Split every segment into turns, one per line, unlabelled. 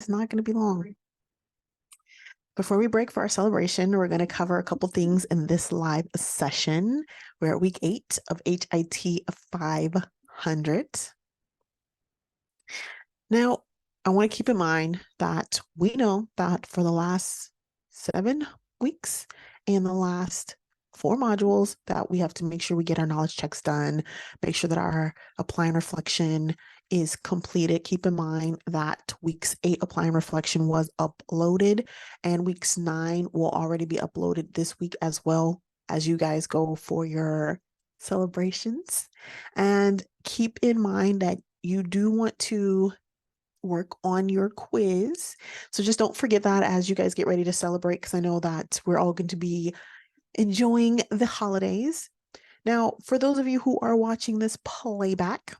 It's not going to be long. Before we break for our celebration, we're going to cover a couple things in this live session. We're at week 8 of HIT 500. Now, I want to keep in mind that we know that for the last 7 weeks and the last 4 modules that we have to make sure we get our knowledge checks done, make sure that our apply and reflection is completed. Keep in mind that week's 8 apply and reflection was uploaded, and week's 9 will already be uploaded this week as well as you guys go for your celebrations. And keep in mind that you do want to work on your quiz. So just don't forget that as you guys get ready to celebrate, because I know that we're all going to be enjoying the holidays. Now, for those of you who are watching this playback,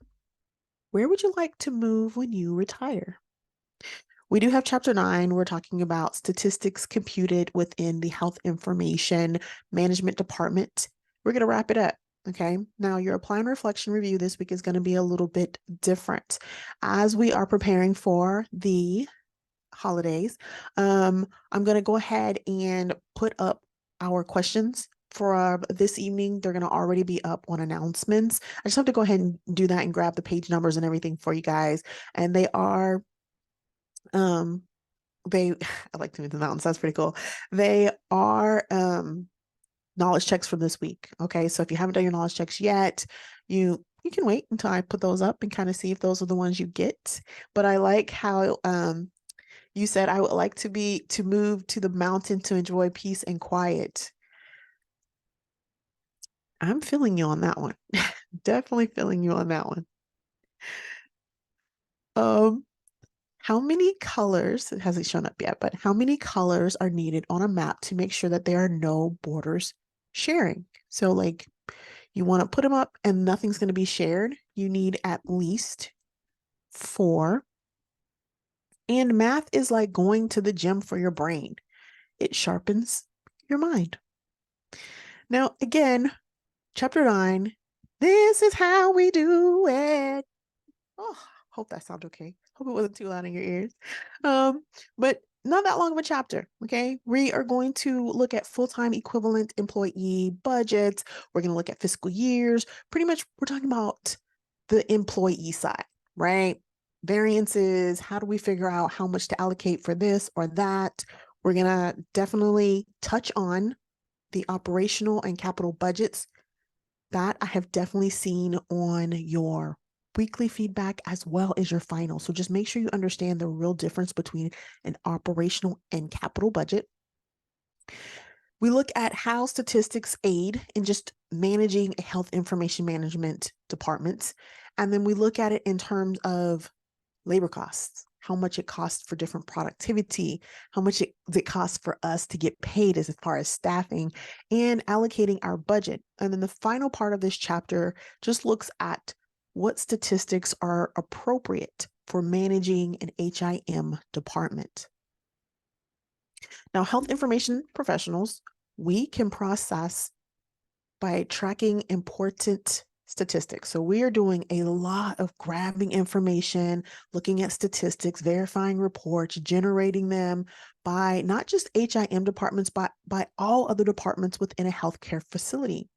where would you like to move when you retire? We do have chapter 9. We're talking about statistics computed within the health information management department. We're going to wrap it up. Okay, now your apply and reflection review this week is going to be a little bit different as we are preparing for the holidays. I'm going to go ahead and put up our questions for this evening. They're going to already be up on announcements. I just have to go ahead and do that and grab the page numbers and everything for you guys. And they are, I like to move the mountains. That's pretty cool. They are, knowledge checks from this week. Okay, so if you haven't done your knowledge checks yet, you can wait until I put those up and kind of see if those are the ones you get. But I like how you said I would like to move to the mountain to enjoy peace and quiet. I'm feeling you on that one. Definitely feeling you on that one. How many colors, it hasn't shown up yet, but how many colors are needed on a map to make sure that there are no borders sharing? So like you want to put them up and nothing's going to be shared. You need at least 4. And math is like going to the gym for your brain. It sharpens your mind. Now, again, chapter 9, this is how we do it. Oh, hope that sounds okay. Hope it wasn't too loud in your ears. But not that long of a chapter, okay? We are going to look at full-time equivalent employee budgets. We're going to look at fiscal years. Pretty much, we're talking about the employee side, right? Variances, how do we figure out how much to allocate for this or that? We're going to definitely touch on the operational and capital budgets that I have definitely seen on your weekly feedback as well as your final. So just make sure you understand the real difference between an operational and capital budget. We look at how statistics aid in just managing a health information management department. And then we look at it in terms of labor costs, how much it costs for different productivity, how much it costs for us to get paid as far as staffing and allocating our budget. And then the final part of this chapter just looks at what statistics are appropriate for managing an HIM department. Now, health information professionals, we can process by tracking important statistics. So we are doing a lot of grabbing information, looking at statistics, verifying reports, generating them by not just HIM departments, but by all other departments within a healthcare facility.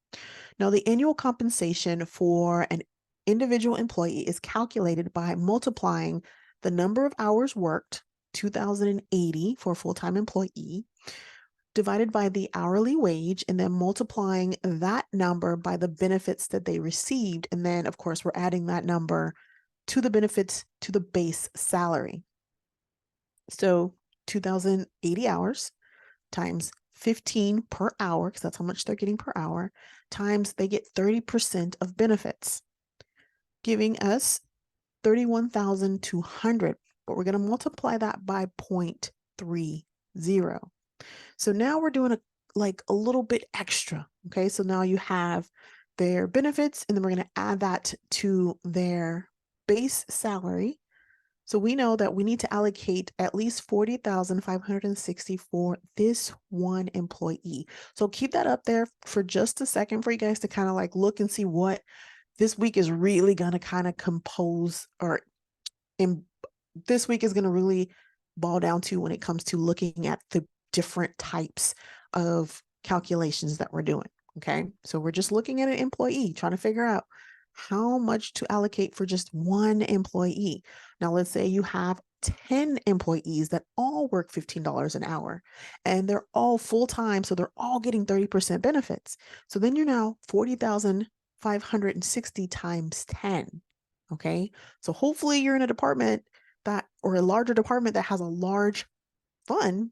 Now, the annual compensation for an individual employee is calculated by multiplying the number of hours worked, 2,080 for a full-time employee, divided by the hourly wage, and then multiplying that number by the benefits that they received. And then, of course, we're adding that number to the benefits to the base salary. So 2,080 hours times 15 per hour, because that's how much they're getting per hour, times they get 30% of benefits, giving us 31,200. But we're going to multiply that by 0.30. So now we're doing a little bit extra. Okay, so now you have their benefits, and then we're going to add that to their base salary. So we know that we need to allocate at least 40,560 for this one employee. So keep that up there for just a second for you guys to kind of like look and see what this week is really going to kind of compose, or in this week is going to really boil down to when it comes to looking at the different types of calculations that we're doing. Okay. So we're just looking at an employee, trying to figure out how much to allocate for just one employee. Now, let's say you have 10 employees that all work $15 an hour and they're all full time. So they're all getting 30% benefits. So then you're now 40,560 times 10. Okay. So hopefully you're in a department that, or a larger department that has a large fund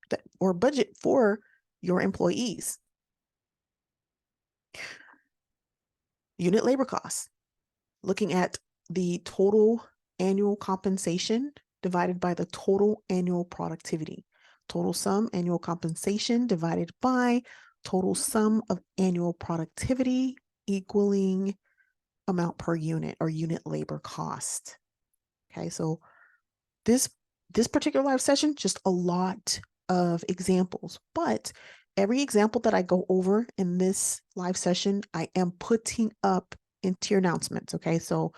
that, or budget for your employees. Unit labor costs, looking at the total annual compensation divided by the total annual productivity. Total sum annual compensation divided by total sum of annual productivity equaling amount per unit or unit labor cost. Okay, so this particular live session, just a lot of examples, but every example that I go over in this live session, I am putting up into your announcements. Okay, so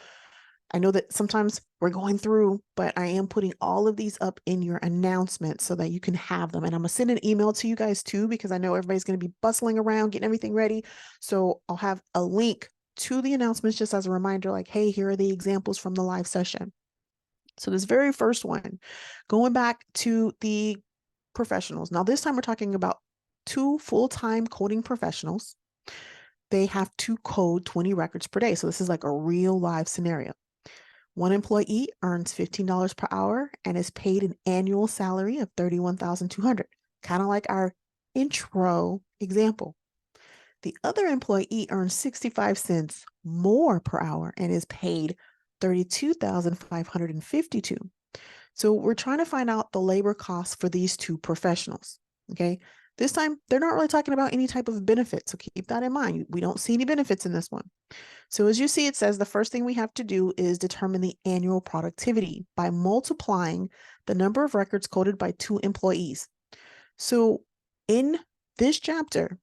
I know that sometimes we're going through, but I am putting all of these up in your announcements so that you can have them. And I'm gonna send an email to you guys too, because I know everybody's gonna be bustling around, getting everything ready. So I'll have a link to the announcements just as a reminder, like, hey, here are the examples from the live session. So this very first one, going back to the professionals. Now, this time we're talking about 2 full-time coding professionals. They have to code 20 records per day. So this is like a real live scenario. One employee earns $15 per hour and is paid an annual salary of $31,200, kind of like our intro example. The other employee earns 65 cents more per hour and is paid 32,552. So we're trying to find out the labor costs for these two professionals. Okay. This time, they're not really talking about any type of benefit. So keep that in mind. We don't see any benefits in this one. So as you see, it says the first thing we have to do is determine the annual productivity by multiplying the number of records coded by 2 employees. So in this chapter,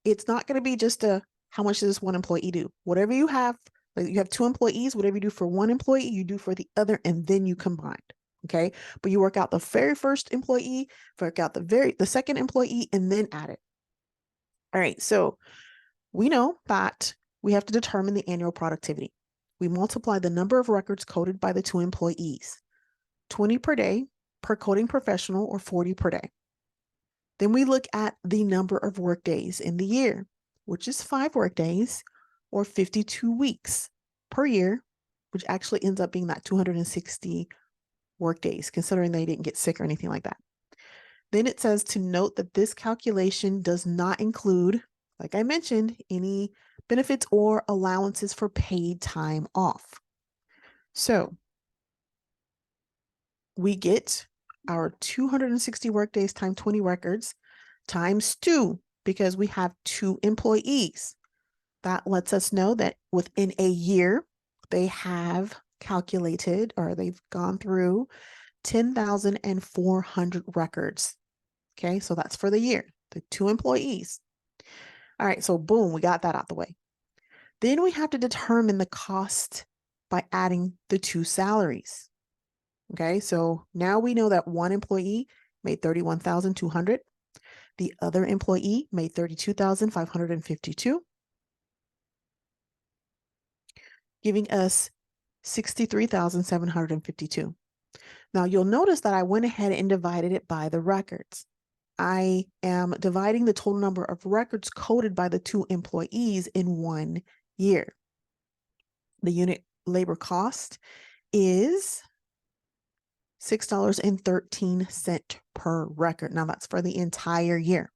it's not going to be just a how much does this one employee do? Whatever you have, like you have 2 employees, whatever you do for one employee, you do for the other, and then you combine. Okay. But you work out the very first employee, work out the second employee, and then add it. All right. So we know that we have to determine the annual productivity. We multiply the number of records coded by the 2 employees, 20 per day per coding professional or 40 per day. Then we look at the number of work days in the year, which is 5 work days or 52 weeks per year, which actually ends up being that 260 work days, considering they didn't get sick or anything like that. Then it says to note that this calculation does not include, like I mentioned, any benefits or allowances for paid time off. So we get our 260 work days times 20 records times 2 because we have 2 employees. That lets us know that within a year, they have calculated or they've gone through 10,400 records. Okay, so that's for the year, the 2 employees. All right, so boom, we got that out the way. Then we have to determine the cost by adding the 2 salaries. Okay, so now we know that one employee made 31,200. The other employee made 32,552, giving us 63,752. Now you'll notice that I went ahead and divided it by the records. I am dividing the total number of records coded by the 2 employees in 1 year. The unit labor cost is $6.13 per record. Now that's for the entire year.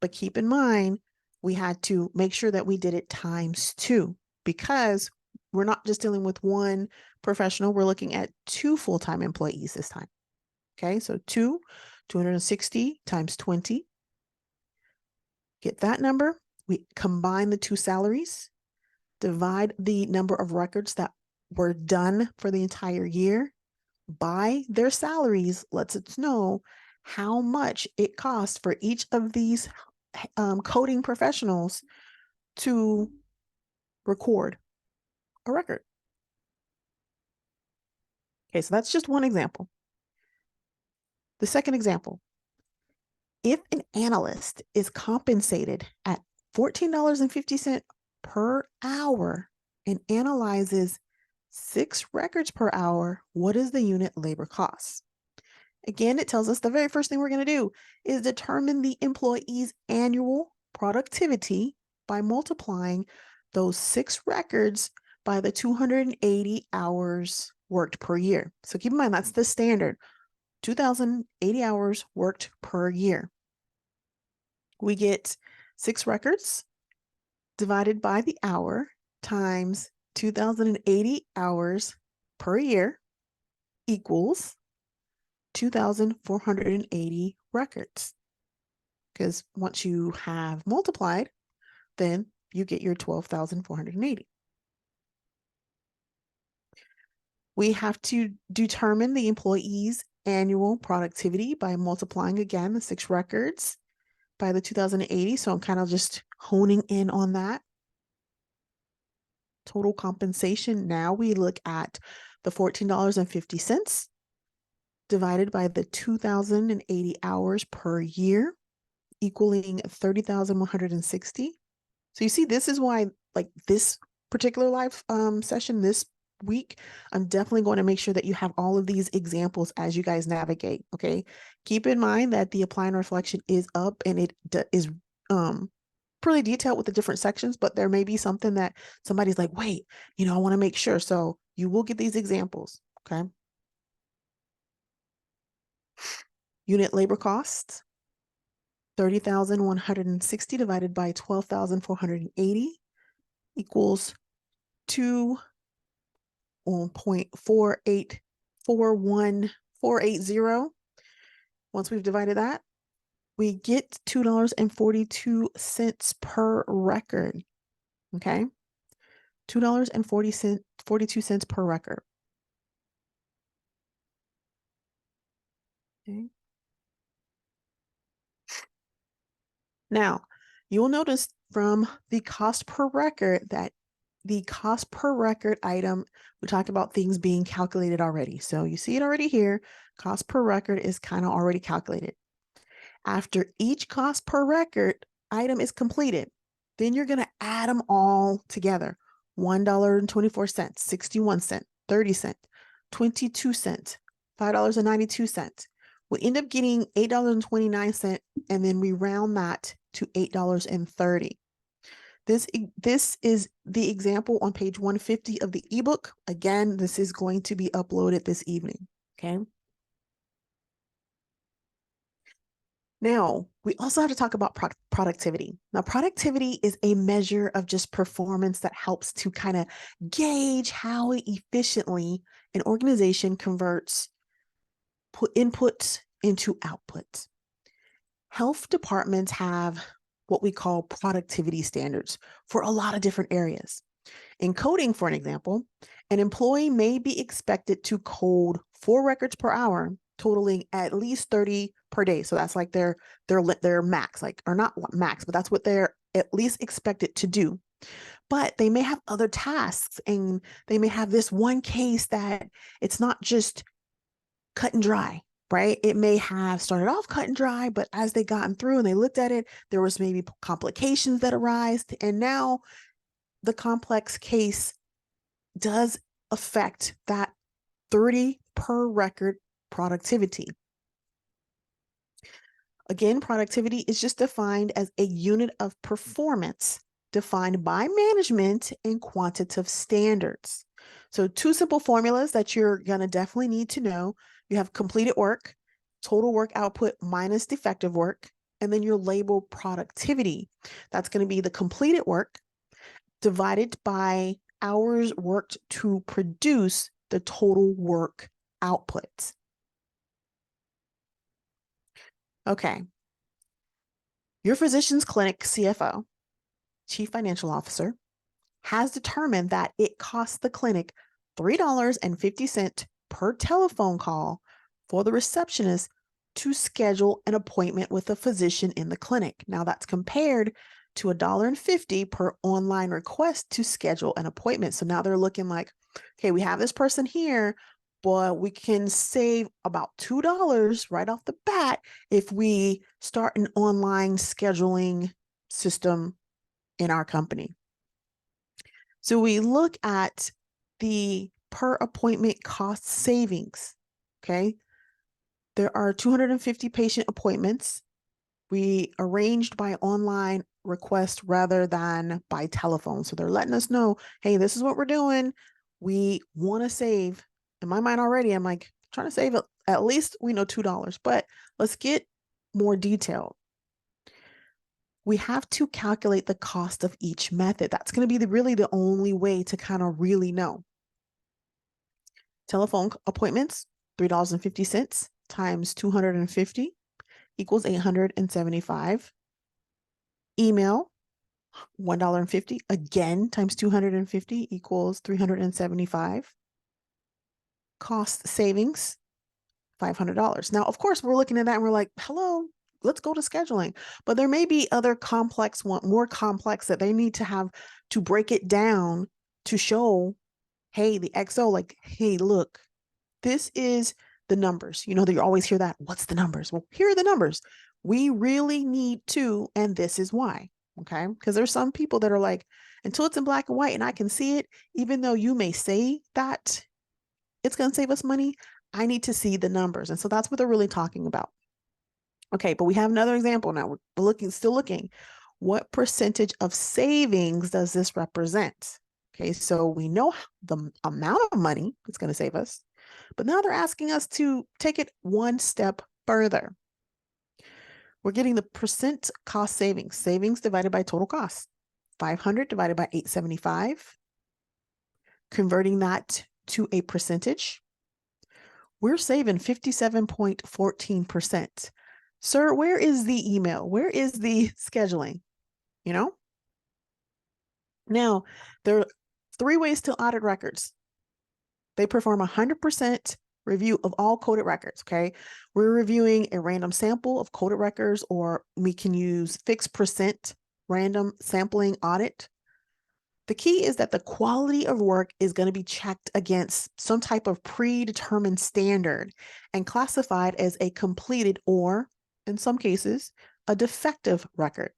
But keep in mind, we had to make sure that we did it times 2 because we're not just dealing with one professional. We're looking at 2 full-time employees this time. Okay, so 260 times 20. Get that number. We combine the 2 salaries, divide the number of records that were done for the entire year by their salaries, lets us know how much it costs for each of these coding professionals to record a record. Okay, so that's just one example. The second example, if an analyst is compensated at $14.50 per hour and analyzes 6 records per hour, what is the unit labor cost? Again, it tells us the very first thing we're going to do is determine the employee's annual productivity by multiplying those 6 records by the 280 hours worked per year. So keep in mind, that's the standard, 2,080 hours worked per year. We get 6 records divided by the hour times 2,080 hours per year equals 2,480 records. Because once you have multiplied, then you get your 12,480. We have to determine the employee's annual productivity by multiplying again the 6 records by the 2,080. So I'm kind of just honing in on that. Total compensation. Now we look at the $14.50 divided by the 2,080 hours per year, equaling 30,160. So you see, this is why, like, this particular live session this week, I'm definitely going to make sure that you have all of these examples as you guys navigate. Okay, keep in mind that the apply and reflection is up, and it is pretty detailed with the different sections, but there may be something that somebody's like, wait, I want to make sure. So you will get these examples. Okay. Unit labor costs, 30,160 divided by 12,480 equals 2.4841480. Once we've divided that, we get $2.42 per record. Okay. $2.42 per record. Okay. Now, you'll notice from the cost per record that the cost per record item, we talked about things being calculated already. So you see it already here. Cost per record is kind of already calculated. After each cost per record item is completed, then you're going to add them all together. $1.24, 61 cents, 30 cents, 22 cents, $5.92. We end up getting $8.29, and then we round that to $8.30. This is the example on page 150 of the ebook. Again, this is going to be uploaded this evening. Okay. Now, we also have to talk about productivity. Now, productivity is a measure of just performance that helps to kind of gauge how efficiently an organization converts inputs into outputs. Health departments have what we call productivity standards for a lot of different areas. In coding, for an example, an employee may be expected to code 4 records per hour, totaling at least 30 per day. So that's like their max, or not max, but that's what they're at least expected to do. But they may have other tasks, and they may have this one case that it's not just cut and dry, right? It may have started off cut and dry, but as they gotten through and they looked at it, there was maybe complications that arise, and now the complex case does affect that 30 per record productivity. Again, productivity is just defined as a unit of performance defined by management in quantitative standards. So 2 simple formulas that you're going to definitely need to know. You have completed work, total work output minus defective work, and then your label productivity. That's going to be the completed work divided by hours worked to produce the total work output. Okay. Your physician's clinic CFO, Chief Financial Officer, has determined that it costs the clinic $3.50 per telephone call for the receptionist to schedule an appointment with a physician in the clinic. Now that's compared to $1.50 per online request to schedule an appointment. So now they're looking like, okay, we have this person here, but we can save about $2 right off the bat if we start an online scheduling system in our company. So we look at the per appointment cost savings. Okay. There are 250 patient appointments. We arranged by online request rather than by telephone. So they're letting us know, hey, this is what we're doing. We want to save. In my mind already, I'm like trying to save at least we know $2, but let's get more detailed. We have to calculate the cost of each method. That's going to be really the only way to kind of really know. Telephone appointments, $3.50 times 250 equals 875. Email, $1.50 again times 250 equals 375. Cost savings, $500. Now, of course, we're looking at that and we're like, hello, let's go to scheduling. But there may be other complex, more complex that they need to have to break it down to show, hey, the XO, like, hey, look, this is the numbers. You know, that you always hear that. What's the numbers? Well, here are the numbers. We really need to, and this is why. Okay. Because there's some people that are like, until it's in black and white and I can see it, even though you may say that it's going to save us money, I need to see the numbers. And so that's what they're really talking about. Okay. But we have another example now. We're still looking. What percentage of savings does this represent? Okay. So we know the amount of money it's going to save us. But now they're asking us to take it one step further. We're getting the percent cost savings divided by total cost. 500 divided by 875. Converting that to a percentage. We're saving 57.14%. Sir, where is the email? Where is the scheduling? You know? Now, there are 3 ways to audit records. They perform 100% review of all coded records, okay? We're reviewing a random sample of coded records, or we can use fixed percent random sampling audit. The key is that the quality of work is going to be checked against some type of predetermined standard and classified as a completed or, in some cases, a defective record.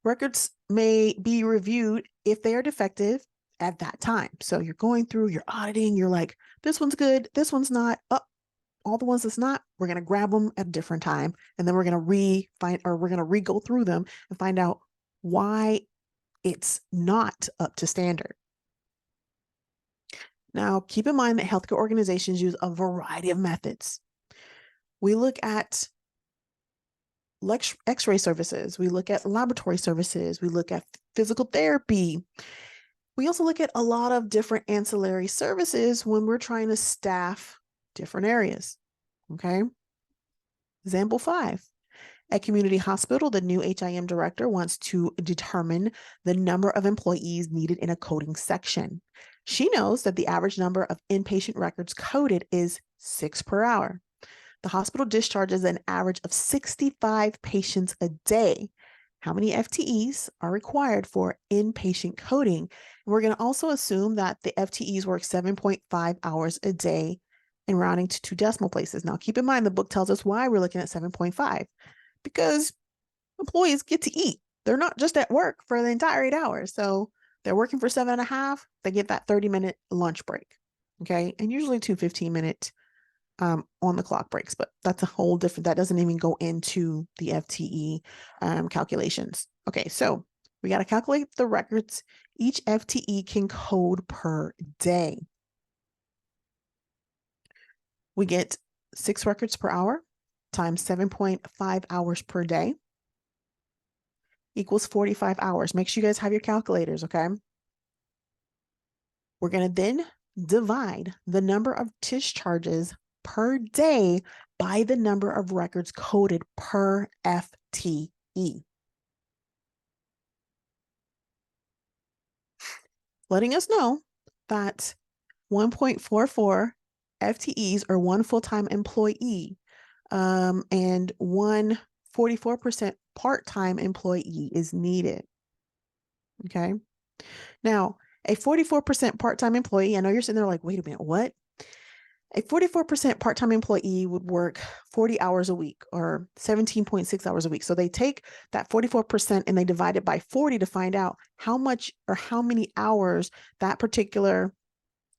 Records may be reviewed if they are defective at that time. So you're going through, you're auditing, you're like, this one's good, this one's not. Oh, all the ones that's not, we're going to grab them at a different time. And then we're going to re-go through them and find out why it's not up to standard. Now, keep in mind that healthcare organizations use a variety of methods. We look at X-ray services, we look at laboratory services, we look at physical therapy. We also look at a lot of different ancillary services when we're trying to staff different areas. Okay. Example 5. At community hospital, the new HIM director wants to determine the number of employees needed in a coding section. She knows that the average number of inpatient records coded is 6 per hour. The hospital discharges an average of 65 patients a day. How many FTEs are required for inpatient coding? And we're going to also assume that the FTEs work 7.5 hours a day and rounding to 2 decimal places. Now, keep in mind, the book tells us why we're looking at 7.5, because employees get to eat. They're not just at work for the entire 8 hours. So they're working for 7.5. They get that 30-minute lunch break. Okay. And usually 2 15-minute on the clock breaks, but that's a whole different, that doesn't even go into the FTE calculations. Okay, so we got to calculate the records each FTE can code per day. We get 6 records per hour times 7.5 hours per day equals 45 hours. Make sure you guys have your calculators, okay? We're going to then divide the number of discharges per day by the number of records coded per FTE. Letting us know that 1.44 FTEs or 1 full-time employee and 1 44% part-time employee is needed. Okay. Now, a 44% part-time employee, I know you're sitting there like, wait a minute, what? A 44% part-time employee would work 40 hours a week or 17.6 hours a week. So they take that 44% and they divide it by 40 to find out how much or how many hours that particular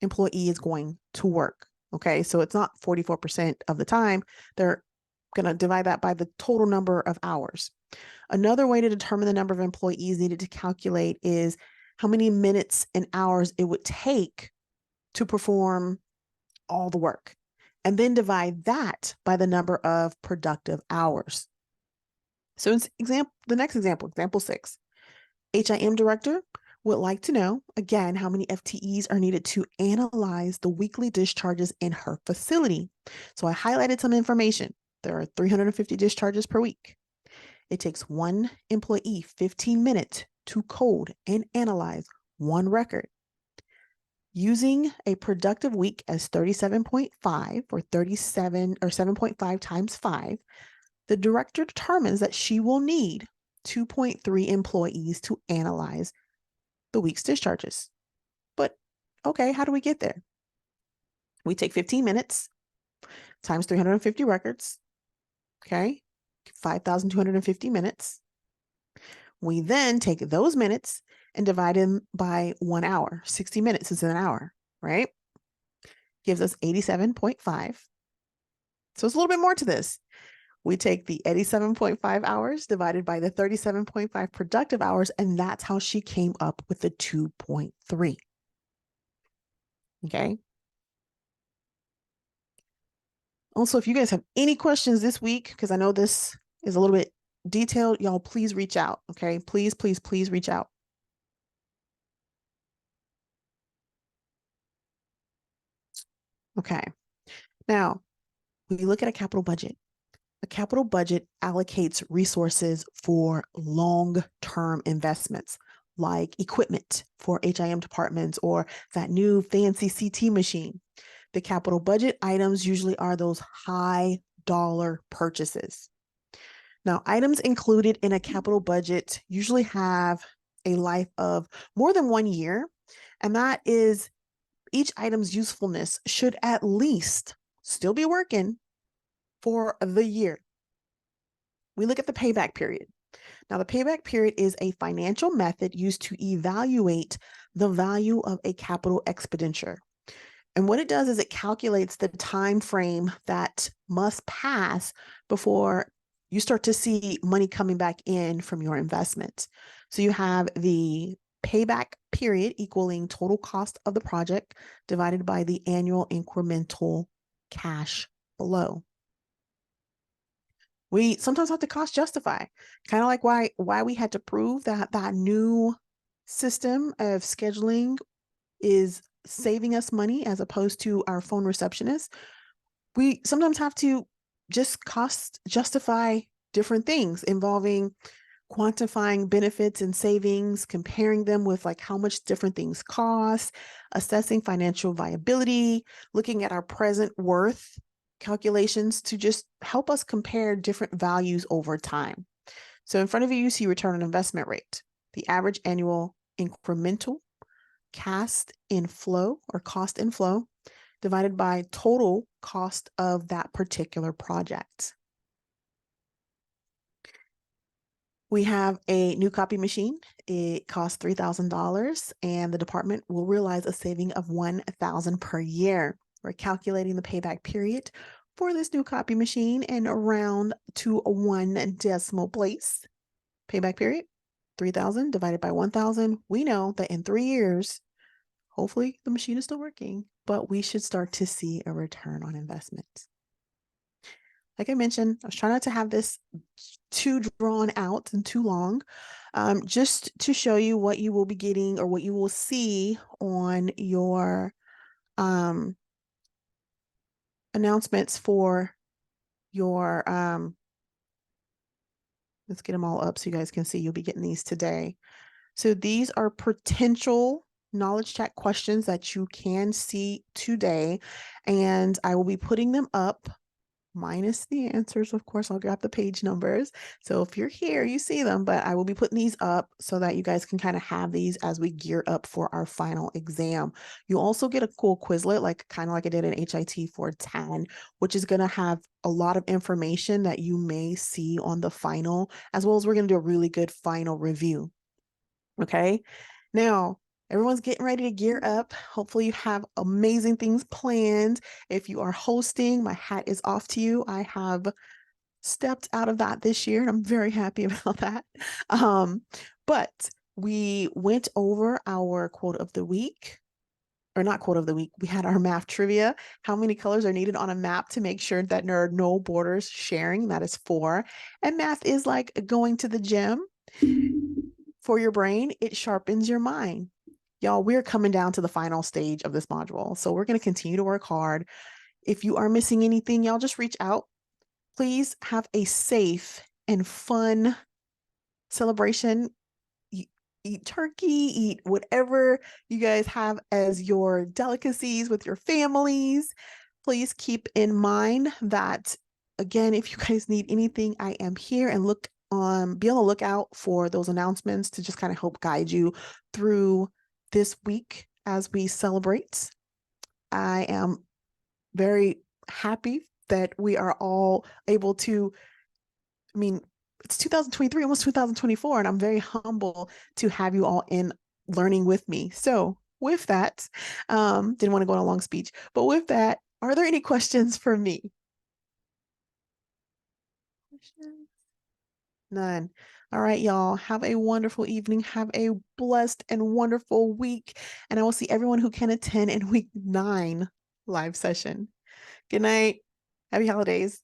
employee is going to work. Okay, so it's not 44% of the time. They're going to divide that by the total number of hours. Another way to determine the number of employees needed to calculate is how many minutes and hours it would take to perform all the work, and then divide that by the number of productive hours. So the next example, example 6, HIM director would like to know, again, how many FTEs are needed to analyze the weekly discharges in her facility. So I highlighted some information. There are 350 discharges per week. It takes one employee 15 minutes to code and analyze one record. Using a productive week as 37.5 or 37 or 7.5 times 5, the director determines that she will need 2.3 employees to analyze the week's discharges. But okay, how do we get there? We take 15 minutes times 350 records, okay, 5,250 minutes. We then take those minutes and divide them by 1 hour. 60 minutes is an hour, right? Gives us 87.5. So it's a little bit more to this. We take the 87.5 hours divided by the 37.5 productive hours, and that's how she came up with the 2.3. Okay. Also, if you guys have any questions this week, because I know this is a little bit detailed, y'all please reach out. Okay. Please, please, please reach out. Okay. Now, we look at a capital budget. A capital budget allocates resources for long-term investments like equipment for HIM departments or that new fancy CT machine. The capital budget items usually are those high dollar purchases. Now, items included in a capital budget usually have a life of more than 1 year, and that is each item's usefulness should at least still be working for the year. We look at the payback period. Now, the payback period is a financial method used to evaluate the value of a capital expenditure. And what it does is it calculates the time frame that must pass before you start to see money coming back in from your investment. So you have the payback period equaling total cost of the project divided by the annual incremental cash flow. We sometimes have to cost justify, kind of like why we had to prove that that new system of scheduling is saving us money as opposed to our phone receptionist. We sometimes have to just cost justify different things involving quantifying benefits and savings, comparing them with like how much different things cost, assessing financial viability, looking at our present worth calculations to just help us compare different values over time. So in front of you, you see return on investment rate, the average annual incremental cost inflow divided by total cost of that particular project. We have a new copy machine. It costs $3,000 and the department will realize a saving of $1,000 per year. We're calculating the payback period for this new copy machine and around to 1 decimal place. Payback period, 3,000 divided by 1,000. We know that in 3 years, hopefully the machine is still working, but we should start to see a return on investment. Like I mentioned, I was trying not to have this too drawn out and too long, just to show you what you will be getting or what you will see on your announcements for your, let's get them all up so you guys can see. You'll be getting these today. So these are potential knowledge check questions that you can see today, and I will be putting them up minus the answers. Of course, I'll grab the page numbers. So if you're here, you see them, but I will be putting these up so that you guys can kind of have these as we gear up for our final exam. You also get a cool Quizlet, like kind of like I did in HIT 410, which is going to have a lot of information that you may see on the final, as well as we're going to do a really good final review. Okay. Now, everyone's getting ready to gear up. Hopefully, you have amazing things planned. If you are hosting, my hat is off to you. I have stepped out of that this year, and I'm very happy about that. Um, but we went over our quote of the week, or not quote of the week. We had our math trivia. How many colors are needed on a map to make sure that there are no borders sharing? That is 4. And math is like going to the gym for your brain, it sharpens your mind. Y'all, we're coming down to the final stage of this module. So we're going to continue to work hard. If you are missing anything, y'all just reach out. Please have a safe and fun celebration. Eat turkey, eat whatever you guys have as your delicacies with your families. Please keep in mind that, again, if you guys need anything, I am here, and be on the lookout for those announcements to just kind of help guide you through this week as we celebrate. I am very happy that we are all able to, I mean, it's 2023, almost 2024, and I'm very humble to have you all in learning with me. So with that, didn't want to go on a long speech, but with that, are there any questions for me? Questions? None. All right, y'all. Have a wonderful evening. Have a blessed and wonderful week. And I will see everyone who can attend in week 9 live session. Good night. Happy holidays.